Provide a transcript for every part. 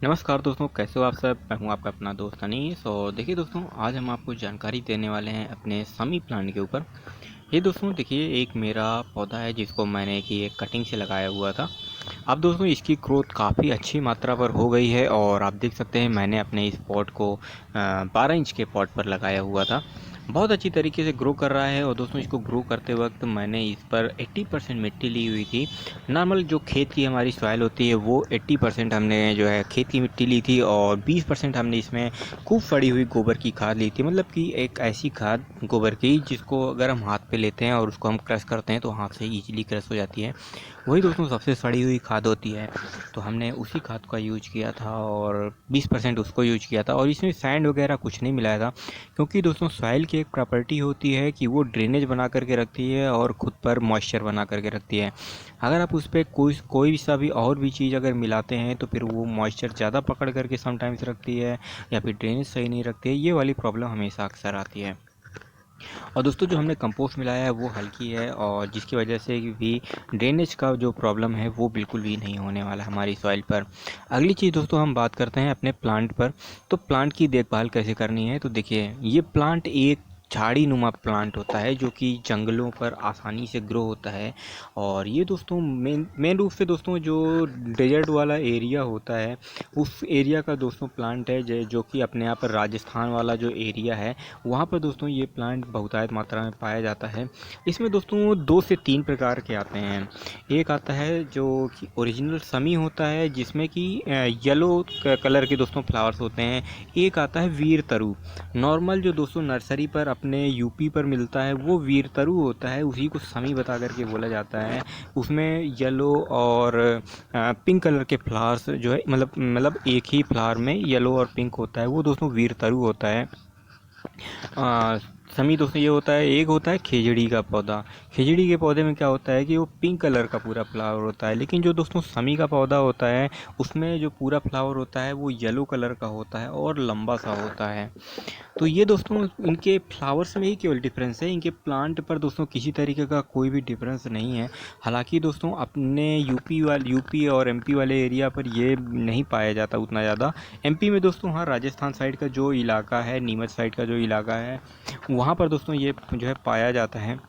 नमस्कार दोस्तों, कैसे हो आप सब। मैं हूं आपका अपना दोस्त अनीस। और देखिए दोस्तों, आज हम आपको जानकारी देने वाले हैं अपने समी प्लांट के ऊपर। ये दोस्तों देखिए, एक मेरा पौधा है जिसको मैंने कि एक कटिंग से लगाया हुआ था। अब दोस्तों इसकी ग्रोथ काफ़ी अच्छी मात्रा पर हो गई है और आप देख सकते हैं मैंने अपने इस पॉट को 12 इंच के पॉट पर लगाया हुआ था। बहुत अच्छी तरीके से ग्रो कर रहा है। और दोस्तों इसको ग्रो करते वक्त मैंने इस पर 80% मिट्टी ली हुई थी। नॉर्मल जो खेत की हमारी सॉइल होती है वो 80% हमने जो है खेत की मिट्टी ली थी, और 20% हमने इसमें खूब सड़ी हुई गोबर की खाद ली थी। मतलब कि एक ऐसी खाद गोबर की जिसको अगर हम हाथ पे लेते हैं और उसको हम क्रश करते हैं तो हाथ से ईजिली क्रश हो जाती है। वही दोस्तों सबसे सड़ी हुई खाद होती है। तो हमने उसी खाद का यूज किया था और 20% उसको यूज किया था, और इसमें सैंड वगैरह कुछ नहीं मिलाया था। क्योंकि दोस्तों सॉइल की एक प्रॉपर्टी होती है कि वो ड्रेनेज बना करके रखती है और ख़ुद पर मॉइस्चर बना करके रखती है। अगर आप उस पर कोई सा भी और भी चीज़ अगर मिलाते हैं तो फिर वो मॉइस्चर ज़्यादा पकड़ करके समटाइम्स रखती है, या फिर ड्रेनेज सही नहीं रखती है। ये वाली प्रॉब्लम हमेशा अक्सर आती है। और दोस्तों जो हमने कंपोस्ट मिलाया है वो हल्की है, और जिसकी वजह से भी ड्रेनेज का जो प्रॉब्लम है वो बिल्कुल भी नहीं होने वाला हमारी सॉइल पर। अगली चीज़ दोस्तों हम बात करते हैं अपने प्लांट पर। तो प्लांट की देखभाल कैसे करनी है, तो देखिए ये प्लांट एक झाड़ी नुमा प्लांट होता है जो कि जंगलों पर आसानी से ग्रो होता है। और ये दोस्तों मेन रूप से दोस्तों जो डेजर्ट वाला एरिया होता है उस एरिया का दोस्तों प्लांट है, जो कि अपने यहाँ पर राजस्थान वाला जो एरिया है वहाँ पर दोस्तों ये प्लांट बहुतायत मात्रा में पाया जाता है। इसमें दोस्तों 2 से 3 प्रकार के आते हैं। एक आता है जो कि ओरिजिनल समी होता है जिसमें कि येलो कलर के दोस्तों फ्लावर्स होते हैं। एक आता है वीर तरु। नॉर्मल जो दोस्तों नर्सरी पर अपने यूपी पर मिलता है वो वीर तरु होता है, उसी को समी बता करके बोला जाता है। उसमें येलो और पिंक कलर के फ्लावर्स जो है, मतलब एक ही फ्लावर में येलो और पिंक होता है, वो दोस्तों वीर तरु होता है। समी दोस्तों ये होता है। एक होता है खिजड़ी का पौधा। खिजड़ी के पौधे में क्या होता है कि वो पिंक कलर का पूरा फ्लावर होता है, लेकिन जो दोस्तों समी का पौधा होता है उसमें जो पूरा फ्लावर होता है वो येलो कलर का होता है और लंबा सा होता है। तो ये दोस्तों इनके फ्लावर्स में ही केवल डिफरेंस है, इनके प्लांट पर दोस्तों किसी तरीके का कोई भी डिफरेंस नहीं है। हालांकि दोस्तों अपने यूपी और एमपी वाले एरिया पर ये नहीं पाया जाता उतना ज़्यादा। एमपी में दोस्तों हाँ, राजस्थान साइड का जो इलाका है, नीमच साइड का जो इलाका है, वहाँ पर दोस्तों ये जो है पाया जाता है।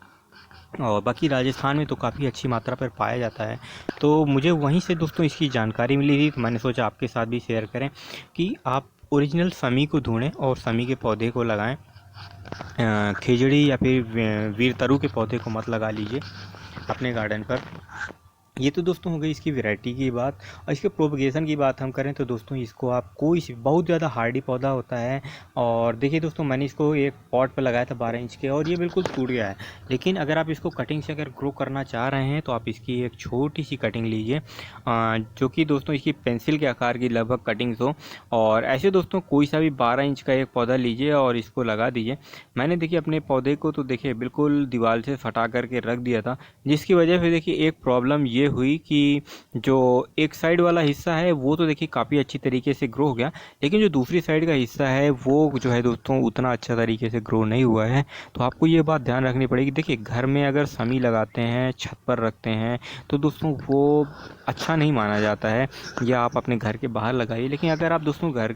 और बाकी राजस्थान में तो काफ़ी अच्छी मात्रा पर पाया जाता है। तो मुझे वहीं से दोस्तों इसकी जानकारी मिली थी, तो मैंने सोचा आपके साथ भी शेयर करें कि आप ओरिजिनल समी को ढूंढें और समी के पौधे को लगाएं। खिजड़ी या फिर वीर तरु के पौधे को मत लगा लीजिए अपने गार्डन पर। ये तो दोस्तों हो गई इसकी वैरायटी की बात। और इसके प्रोपगेशन की बात हम करें तो दोस्तों इसको आप कोई सी बहुत ज़्यादा हार्डी पौधा होता है। और देखिए दोस्तों मैंने इसको एक पॉट पर लगाया था 12 इंच के, और ये बिल्कुल टूट गया है। लेकिन अगर आप इसको कटिंग से अगर ग्रो करना चाह रहे हैं तो आप इसकी एक छोटी सी कटिंग लीजिए, जो कि दोस्तों इसकी पेंसिल के आकार की लगभग कटिंग्स हो। और ऐसे दोस्तों कोई सा भी 12 इंच का एक पौधा लीजिए और इसको लगा दीजिए। मैंने देखिए अपने पौधे को तो देखिए बिल्कुल दीवार से फटा करके रख दिया था, जिसकी वजह से देखिए एक प्रॉब्लम ये हुई कि जो एक साइड वाला हिस्सा है वो तो देखिए काफ़ी अच्छी तरीके से ग्रो हो गया, लेकिन जो दूसरी साइड का हिस्सा है वो जो है दोस्तों उतना अच्छा तरीके से ग्रो नहीं हुआ है। तो आपको ये बात ध्यान रखनी पड़ेगी। देखिए घर में अगर समी लगाते हैं, छत पर रखते हैं, तो दोस्तों वो अच्छा नहीं माना जाता है, या आप अपने घर के बाहर लगाइए। लेकिन अगर आप दोस्तों घर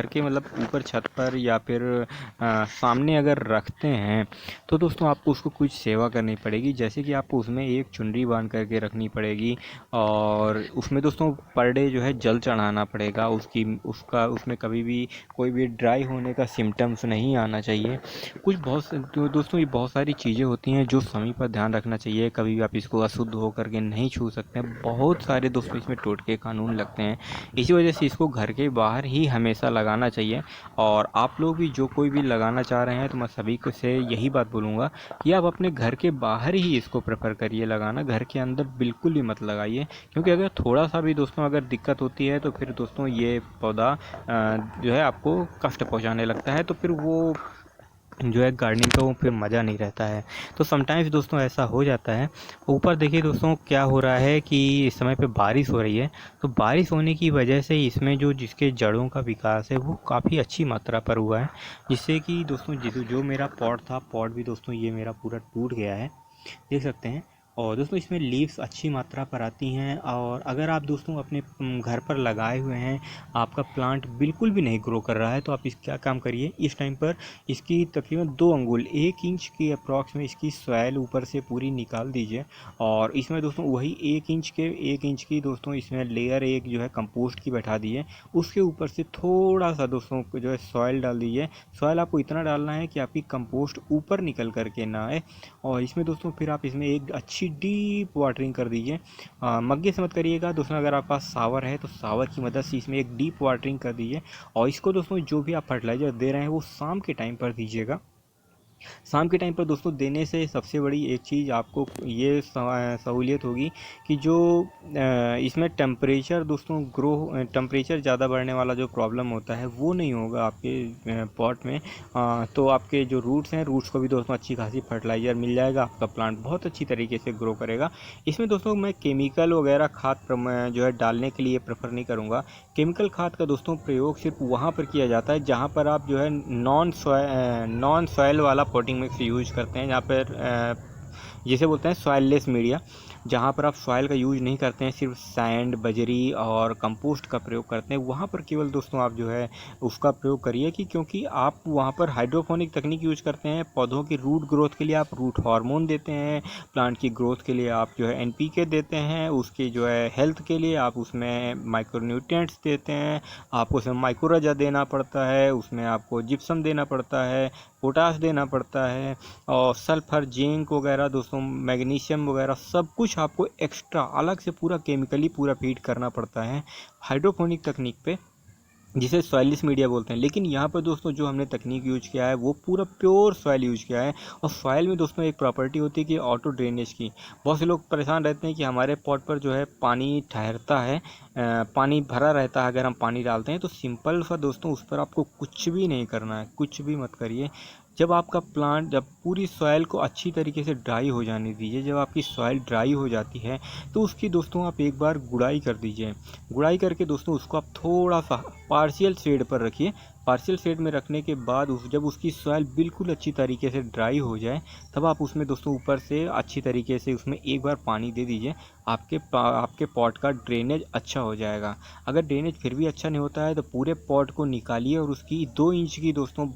के मतलब ऊपर छत पर या फिर सामने अगर रखते हैं तो दोस्तों आपको उसको कुछ सेवा करनी पड़ेगी। जैसे कि आपको उसमें एक चुनरी बांध करके रखनी पड़ेगी, और उसमें दोस्तों पर डे जो है जल चढ़ाना पड़ेगा। उसमें कभी भी कोई भी ड्राई होने का सिम्टम्स नहीं आना चाहिए। तो दोस्तों ये बहुत सारी चीज़ें होती हैं जो समय पर ध्यान रखना चाहिए। कभी भी आप इसको अशुद्ध होकर के नहीं छू सकते हैं। बहुत सारे दोस्तों इसमें टोटके कानून लगते हैं, इसी वजह से इसको घर के बाहर ही हमेशा लगाना चाहिए। और आप लोग भी जो कोई भी लगाना चाह रहे हैं तो मैं सभी को से यही बात बोलूँगा कि आप अपने घर के बाहर ही इसको प्रेफर करिए लगाना, घर के अंदर बिल्कुल भी मत लगाइए। क्योंकि अगर थोड़ा सा भी दोस्तों अगर दिक्कत होती है तो फिर दोस्तों ये पौधा जो है आपको कष्ट पहुंचाने लगता है, तो फिर वो जो है गार्डनिंग का वो फिर मज़ा नहीं रहता है। तो समटाइम्स दोस्तों ऐसा हो जाता है। ऊपर देखिए दोस्तों क्या हो रहा है कि इस समय पे बारिश हो रही है, तो बारिश होने की वजह से इसमें जिसके जड़ों का विकास है वो काफ़ी अच्छी मात्रा पर हुआ है। जिससे कि दोस्तों जो मेरा पॉट था, पॉट भी दोस्तों ये मेरा पूरा टूट गया है, देख सकते हैं। और दोस्तों इसमें लीव्स अच्छी मात्रा पर आती हैं। और अगर आप दोस्तों अपने घर पर लगाए हुए हैं, आपका प्लांट बिल्कुल भी नहीं ग्रो कर रहा है, तो आप इस क्या काम करिए, इस टाइम पर इसकी तकरीबन 2 अंगुल 1 इंच की अप्रॉक्स में इसकी सॉइल ऊपर से पूरी निकाल दीजिए। और इसमें दोस्तों वही 1 इंच की दोस्तों इसमें लेयर एक जो है कंपोस्ट की बैठा दिए। उसके ऊपर से थोड़ा सा दोस्तों जो है सॉइल डाल दीजिए। सॉइल आपको इतना डालना है कि आपकी कंपोस्ट ऊपर निकल करके ना आए। और इसमें दोस्तों फिर आप इसमें एक अच्छी डीप वाटरिंग कर दीजिए। मग्गे से मत करिएगा दोस्तों, अगर आपके पास सावर है तो सावर की मदद से इसमें एक डीप वाटरिंग कर दीजिए। और इसको दोस्तों जो भी आप फर्टिलाइज़र दे रहे हैं वो शाम के टाइम पर दीजिएगा। शाम के टाइम पर दोस्तों देने से सबसे बड़ी एक चीज़ आपको ये सहूलियत होगी कि जो इसमें टेम्परेचर दोस्तों टेम्परेचर ज़्यादा बढ़ने वाला जो प्रॉब्लम होता है वो नहीं होगा आपके पॉट में। तो आपके जो रूट्स हैं, रूट्स को भी दोस्तों अच्छी खासी फर्टिलाइज़र मिल जाएगा, आपका प्लांट बहुत अच्छी तरीके से ग्रो करेगा। इसमें दोस्तों मैं केमिकल वगैरह खाद जो है डालने के लिए प्रेफर नहीं करूँगा। केमिकल खाद का दोस्तों प्रयोग सिर्फ वहाँ पर किया जाता है जहाँ पर आप जो है नॉन सॉइल वाला पॉटिंग मिक्स यूज़ करते हैं, जहाँ पर जिसे बोलते हैं सॉइललेस मीडिया, जहाँ पर आप सॉइल का यूज़ नहीं करते हैं, सिर्फ सैंड, बजरी और कंपोस्ट का प्रयोग करते हैं, वहाँ पर केवल दोस्तों आप जो है उसका प्रयोग करिए। कि क्योंकि आप वहाँ पर हाइड्रोपोनिक तकनीक यूज़ करते हैं। पौधों की रूट ग्रोथ के लिए आप रूट हार्मोन देते हैं, प्लांट की ग्रोथ के लिए आप जो है NPK देते हैं, उसकी जो है हेल्थ के लिए आप उसमें माइक्रोन्यूट्रिएंट्स देते हैं, आपको उसमें माइक्रोरजा देना पड़ता है, उसमें आपको जिप्सम देना पड़ता है, पोटास देना पड़ता है, और सल्फर, जिंक वगैरह दोस्तों, मैग्नीशियम वगैरह सब कुछ आपको एक्स्ट्रा अलग से पूरा केमिकली पूरा फीड करना पड़ता है हाइड्रोपोनिक तकनीक पे, जिसे सॉइललेस मीडिया बोलते हैं। लेकिन यहाँ पर दोस्तों जो हमने तकनीक यूज किया है वो पूरा प्योर सॉइल यूज किया है। और सॉइल में दोस्तों एक प्रॉपर्टी होती है कि ऑटो ड्रेनेज की। बहुत से लोग परेशान रहते हैं कि हमारे पॉट पर जो है पानी ठहरता है, पानी भरा रहता है अगर हम पानी डालते हैं। तो सिंपल सा दोस्तों उस पर आपको कुछ भी नहीं करना है, कुछ भी मत करिए। जब पूरी सॉइल को अच्छी तरीके से ड्राई हो जाने दीजिए, जब आपकी सॉइल ड्राई हो जाती है तो उसकी दोस्तों आप एक बार गुड़ाई कर दीजिए। गुड़ाई करके दोस्तों उसको आप थोड़ा सा पार्शियल शेड पर रखिए। पार्शियल शेड में रखने के बाद जब उसकी सॉइल बिल्कुल अच्छी तरीके से ड्राई हो जाए, तब आप उसमें दोस्तों ऊपर से अच्छी तरीके से उसमें एक बार पानी दे दीजिए। आपके पॉट का ड्रेनेज अच्छा हो जाएगा। अगर ड्रेनेज फिर भी अच्छा नहीं होता है तो पूरे पॉट को निकालिए और उसकी 2 इंच की दोस्तों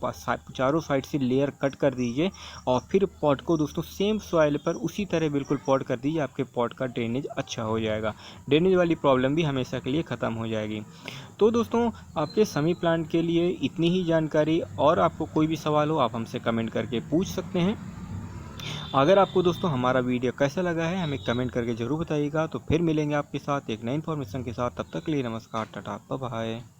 चारों साइड से लेयर कट कर दीजिए। और फिर पॉट को दोस्तों सेम सॉइल पर उसी तरह बिल्कुल पॉट कर दीजिए, आपके पॉट का ड्रेनेज अच्छा हो जाएगा। ड्रेनेज वाली प्रॉब्लम भी हमेशा के लिए ख़त्म हो जाएगी। तो दोस्तों आपके समी प्लांट के लिए इतनी ही जानकारी। और आपको कोई भी सवाल हो आप हमसे कमेंट करके पूछ सकते हैं। अगर आपको दोस्तों हमारा वीडियो कैसा लगा है हमें कमेंट करके ज़रूर बताइएगा। तो फिर मिलेंगे आपके साथ एक नई इन्फॉर्मेशन के साथ। तब तक के लिए नमस्कार, टाटा, बाय बाय।